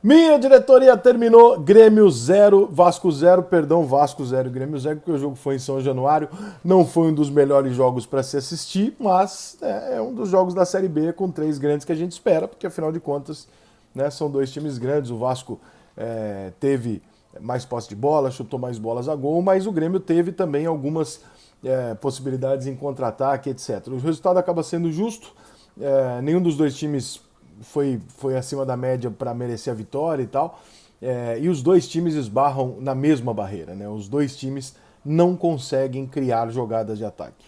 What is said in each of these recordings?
Minha diretoria terminou Grêmio 0, Vasco 0, perdão, Vasco 0 e Grêmio 0, porque o jogo foi em São Januário, não foi um dos melhores jogos para se assistir, mas é um dos jogos da Série B com três grandes que a gente espera, porque afinal de contas, né, são dois times grandes, o Vasco teve mais posse de bola, chutou mais bolas a gol, mas o Grêmio teve também algumas possibilidades em contra-ataque, etc. O resultado acaba sendo justo, nenhum dos dois times foi acima da média para merecer a vitória e tal. E os dois times esbarram na mesma barreira, né? Os dois times não conseguem criar jogadas de ataque.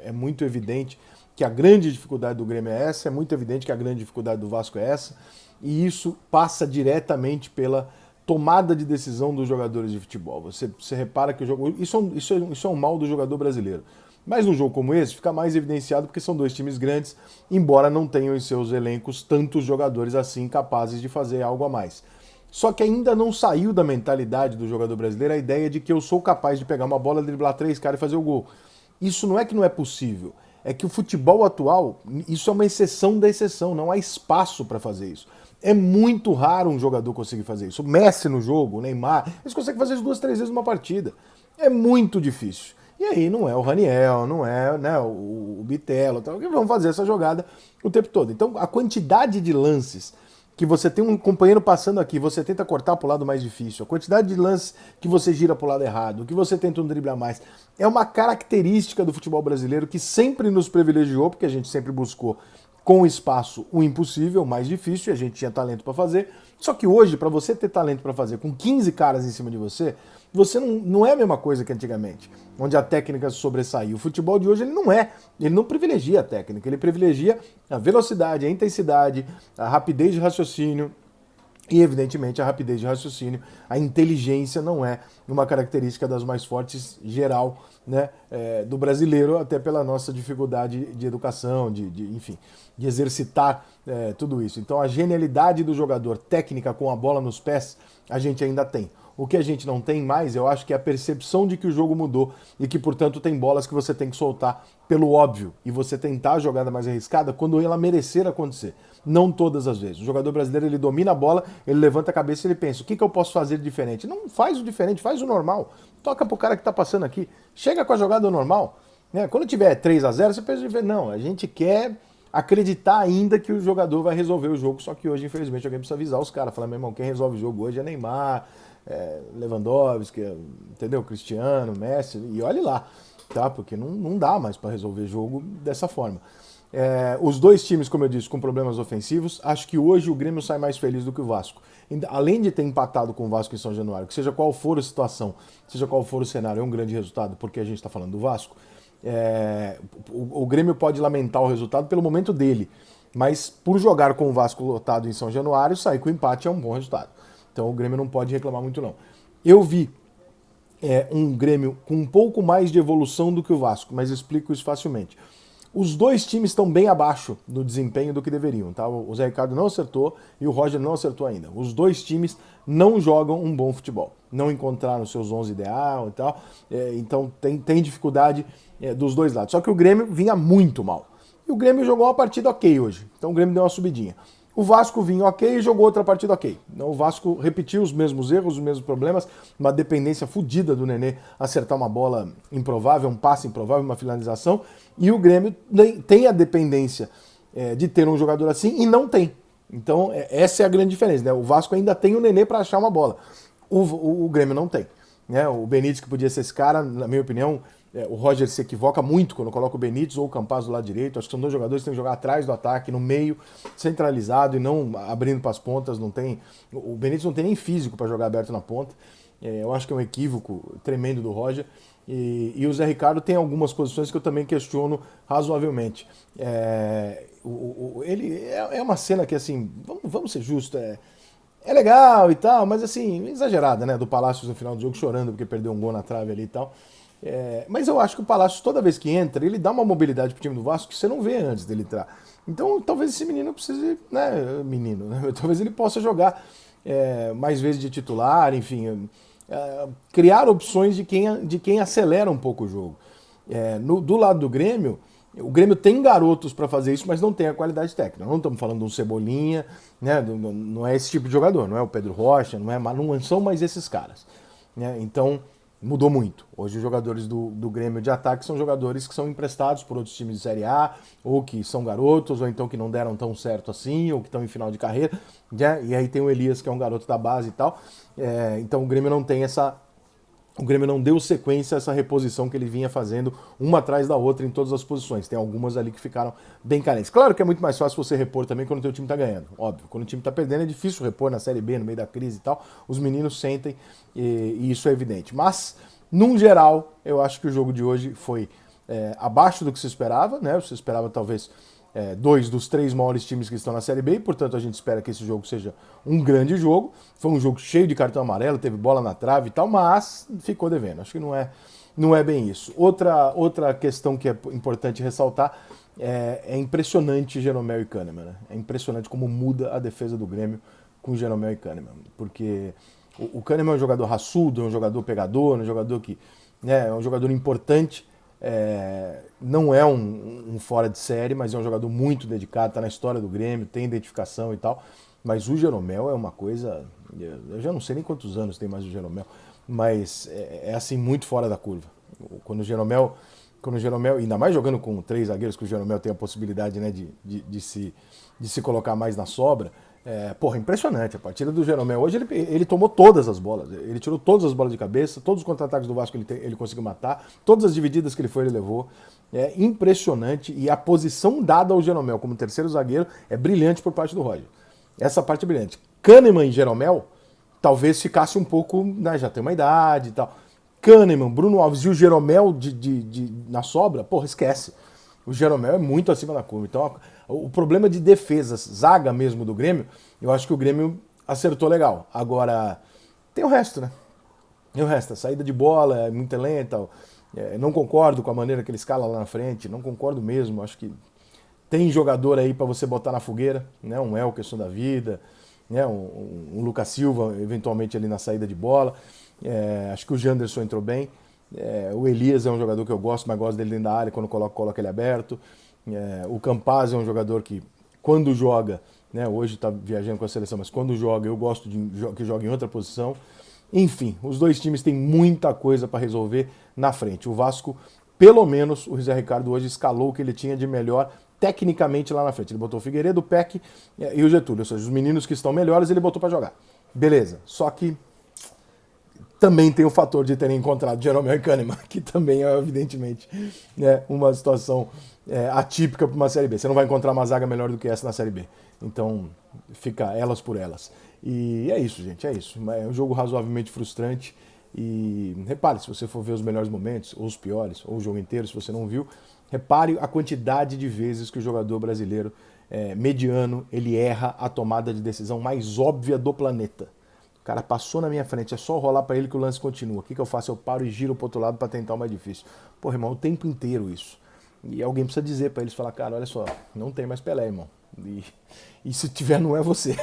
É muito evidente que a grande dificuldade do Grêmio é essa, é muito evidente que a grande dificuldade do Vasco é essa, e isso passa diretamente pela tomada de decisão dos jogadores de futebol. Você repara que o jogo. Isso é um mal do jogador brasileiro. Mas num jogo como esse, fica mais evidenciado porque são dois times grandes, embora não tenham em seus elencos tantos jogadores assim capazes de fazer algo a mais. Só que ainda não saiu da mentalidade do jogador brasileiro a ideia de que eu sou capaz de pegar uma bola, driblar três caras e fazer o gol. Isso não é que não é possível, é que o futebol atual, isso é uma exceção da exceção, não há espaço para fazer isso. É muito raro um jogador conseguir fazer isso. O Messi no jogo, o Neymar, eles conseguem fazer isso 2, 3 vezes numa partida. É muito difícil. E aí não é o Raniel, não é, né, o Bitelo, tal, que vão fazer essa jogada o tempo todo. Então a quantidade de lances que você tem um companheiro passando aqui, você tenta cortar para o lado mais difícil, a quantidade de lances que você gira para o lado errado, que você tenta um drible a mais, é uma característica do futebol brasileiro que sempre nos privilegiou, porque a gente sempre buscou com espaço o impossível, o mais difícil, e a gente tinha talento para fazer. Só que hoje, para você ter talento para fazer com 15 caras em cima de você não é a mesma coisa que antigamente, onde a técnica sobressaiu. O futebol de hoje ele não privilegia a técnica, ele privilegia a velocidade, a intensidade, a rapidez de raciocínio. E, evidentemente, a rapidez de raciocínio, a inteligência não é uma característica das mais fortes geral, né, do brasileiro, até pela nossa dificuldade de educação, enfim, de exercitar tudo isso. Então, a genialidade do jogador, técnica com a bola nos pés, a gente ainda tem. O que a gente não tem mais, eu acho que é a percepção de que o jogo mudou e que, portanto, tem bolas que você tem que soltar pelo óbvio e você tentar a jogada mais arriscada quando ela merecer acontecer. Não todas as vezes. O jogador brasileiro, ele domina a bola, ele levanta a cabeça e ele pensa, o que eu posso fazer de diferente? Não faz o diferente, faz o normal. Toca pro cara que tá passando aqui. Chega com a jogada normal. Né? Quando tiver 3-0, você pensa, não, a gente quer acreditar ainda que o jogador vai resolver o jogo, só que hoje, infelizmente, alguém precisa avisar os caras. Falar, meu irmão, quem resolve o jogo hoje é Neymar, Lewandowski, entendeu? Cristiano, Messi, e olhe lá, tá? Porque não dá mais para resolver jogo dessa forma. Os dois times, como eu disse, com problemas ofensivos, acho que hoje o Grêmio sai mais feliz do que o Vasco. Além de ter empatado com o Vasco em São Januário, que seja qual for a situação, seja qual for o cenário, é um grande resultado, porque a gente está falando do Vasco, o Grêmio pode lamentar o resultado pelo momento dele, mas por jogar com o Vasco lotado em São Januário, sair com o empate é um bom resultado. Então o Grêmio não pode reclamar muito, não. Eu vi um Grêmio com um pouco mais de evolução do que o Vasco, mas explico isso facilmente. Os dois times estão bem abaixo no desempenho do que deveriam, tá? O Zé Ricardo não acertou e o Roger não acertou ainda. Os dois times não jogam um bom futebol, não encontraram seus 11 ideal e tal, então tem dificuldade dos dois lados. Só que o Grêmio vinha muito mal. E o Grêmio jogou uma partida ok hoje, então o Grêmio deu uma subidinha. O Vasco vinha ok e jogou outra partida ok. Então, o Vasco repetiu os mesmos erros, os mesmos problemas, uma dependência fodida do Nenê acertar uma bola improvável, um passe improvável, uma finalização. E o Grêmio tem a dependência de ter um jogador assim e não tem. Então, essa é a grande diferença. Né? O Vasco ainda tem o Nenê para achar uma bola. O Grêmio não tem. Né? O Benítez, que podia ser esse cara, na minha opinião, o Roger se equivoca muito quando coloca o Benítez ou o Campaz do lado direito. Acho que são dois jogadores que têm que jogar atrás do ataque, no meio, centralizado e não abrindo para as pontas. Não tem, o Benítez não tem nem físico para jogar aberto na ponta. Eu acho que é um equívoco tremendo do Roger. E o Zé Ricardo tem algumas posições que eu também questiono razoavelmente. Ele é uma cena que, assim, vamos ser justos, é legal e tal, mas assim, exagerada, né? Do Palácios no final do jogo chorando porque perdeu um gol na trave ali e tal. Mas eu acho que o Palácio, toda vez que entra, ele dá uma mobilidade pro time do Vasco que você não vê antes dele entrar. Então, talvez esse menino precise, né? Talvez ele possa jogar mais vezes de titular, enfim, criar opções de quem acelera um pouco o jogo. Do lado do Grêmio, O Grêmio tem garotos para fazer isso, mas não tem a qualidade técnica. Não estamos falando de um Cebolinha, né? Não é esse tipo de jogador, não é o Pedro Rocha, não são mais esses caras. Né? Então, mudou muito. Hoje os jogadores do Grêmio de ataque são jogadores que são emprestados por outros times de Série A, ou que são garotos, ou então que não deram tão certo assim, ou que estão em final de carreira. Né? E aí tem o Elias, que é um garoto da base e tal. Então o Grêmio não tem essa... O Grêmio não deu sequência a essa reposição que ele vinha fazendo uma atrás da outra em todas as posições. Tem algumas ali que ficaram bem carentes. Claro que é muito mais fácil você repor também quando o teu time tá ganhando. Óbvio, quando o time tá perdendo é difícil repor na Série B, no meio da crise e tal. Os meninos sentem e isso é evidente. Mas, num geral, eu acho que o jogo de hoje foi abaixo do que se esperava, né? Você esperava talvez... dois dos três maiores times que estão na Série B, e portanto a gente espera que esse jogo seja um grande jogo. Foi um jogo cheio de cartão amarelo, teve bola na trave e tal, mas ficou devendo. Acho que não é bem isso. Outra questão que é importante ressaltar é impressionante Jeromel e Kahneman. Né? É impressionante como muda a defesa do Grêmio com Jeromel e Kahneman, porque o Kahneman é um jogador raçudo, é um jogador pegador, é um jogador que é um jogador importante. Não é um fora de série, mas é um jogador muito dedicado, está na história do Grêmio, tem identificação e tal. Mas o Jeromel é uma coisa. Eu já não sei nem quantos anos tem mais o Jeromel, mas é assim, muito fora da curva. Quando o Jeromel, ainda mais jogando com três zagueiros, que o Jeromel tem a possibilidade, né, de se colocar mais na sobra. Impressionante. A partida do Jeromel hoje, ele tomou todas as bolas. Ele tirou todas as bolas de cabeça, todos os contra-ataques do Vasco ele conseguiu matar, todas as divididas que ele levou. É impressionante. E a posição dada ao Jeromel como terceiro zagueiro é brilhante por parte do Roger. Essa parte é brilhante. Kahneman e Jeromel talvez ficasse um pouco, né, já tem uma idade e tal. Kahneman, Bruno Alves e o Jeromel na sobra, esquece. O Jeromel é muito acima da curva. Então, o problema de defesas, zaga mesmo do Grêmio, eu acho que o Grêmio acertou legal. Agora, tem o resto, né? Tem o resto. A saída de bola é muito lenta. Não concordo com a maneira que ele escala lá na frente. Não concordo mesmo. Acho que tem jogador aí para você botar na fogueira, né? Um Elkerson da vida, né? Um Lucas Silva, eventualmente ali na saída de bola. Acho que o Janderson entrou bem. O Elias é um jogador que eu gosto, mas gosto dele dentro da área, quando coloca ele aberto. O Campaz é um jogador que, quando joga, né, hoje está viajando com a seleção, mas quando joga, eu gosto que jogue em outra posição. Enfim, os dois times têm muita coisa para resolver na frente. O Vasco, pelo menos, o José Ricardo hoje escalou o que ele tinha de melhor tecnicamente lá na frente. Ele botou o Figueiredo, o Peck e o Getúlio, ou seja, os meninos que estão melhores ele botou para jogar. Beleza, só que também tem o fator de terem encontrado Jeromel e Kahneman, que também é, evidentemente, né, uma situação atípica para uma Série B. Você não vai encontrar uma zaga melhor do que essa na Série B. Então, fica elas por elas. E é isso, gente, é isso. É um jogo razoavelmente frustrante. E repare, se você for ver os melhores momentos, ou os piores, ou o jogo inteiro, se você não viu, repare a quantidade de vezes que o jogador brasileiro mediano, ele erra a tomada de decisão mais óbvia do planeta. O cara passou na minha frente, é só rolar para ele que o lance continua. O que eu faço? Eu paro e giro pro outro lado para tentar o mais difícil. Porra, irmão, o tempo inteiro isso. E alguém precisa dizer para eles, falar, cara, olha só, não tem mais Pelé, irmão. E se tiver, não é você.